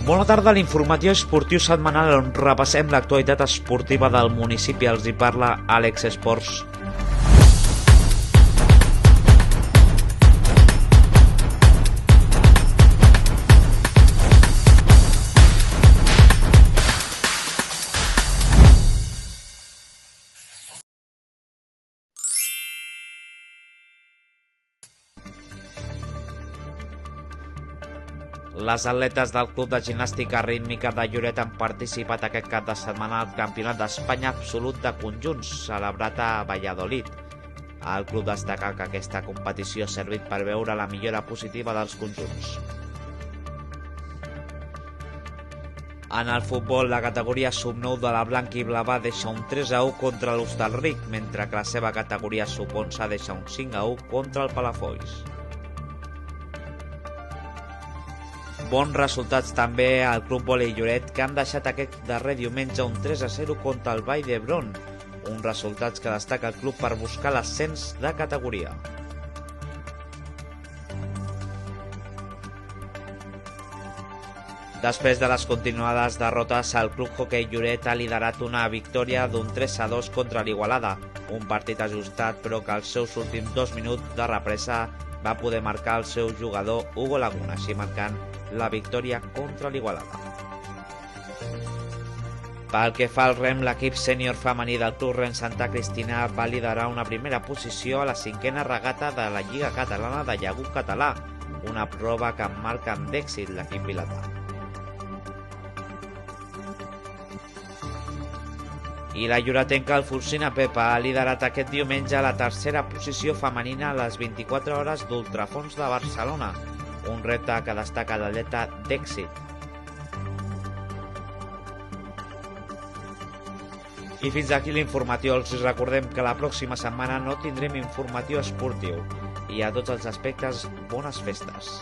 Bona tarda, a l'informatiu esportiu setmanal on repassem l'actualitat esportiva del municipi. Els hi parla Àlex Esports. Les atletes del Club de Gimnàstica Rítmica de Lloret han participat aquest cap de setmana al Campionat d'Espanya Absolut de Conjunts, celebrat a Valladolid. El club destaca que aquesta competició ha servit per veure la millora positiva dels conjunts. En el futbol, la categoria sub-9 de la Blanca i Blava deixa un 3-1 contra l'Hostalric, mentre que la seva categoria sub-11 deixa un 5-1 contra el Palafolls. Bons resultats també al Club Vòlei Lloret, que han deixat aquest darrer diumenge un 3-0 contra el Vall d'Hebron, uns resultats que destaca el club per buscar l'ascens de categoria. Després de les continuades derrotes, el Club Hoquei Lloret ha liderat una victòria d'un 3-2 contra l'Igualada, un partit ajustat però que als seus últims 2 minuts de represa va poder marcar el seu jugador Hugo Laguna, així marcant la victòria contra l'Igualada. Pel que fa al rem, l'equip sènior femení del Club Rem Santa Cristina va liderar una primera posició a la 5a regata de la Lliga Catalana de Llagut Català, una prova que marca amb d'èxit l'equip vilatà. I la lloretenca Alfonsina Pepa ha liderat aquest diumenge a la 3a posició femenina a les 24 hores d'Ultrafons de Barcelona, un repte que destaca l'atleta d'èxit. I fins aquí l'informatiu. Els recordem que la pròxima setmana no tindrem informatiu esportiu i a tots els aspectes, bones festes.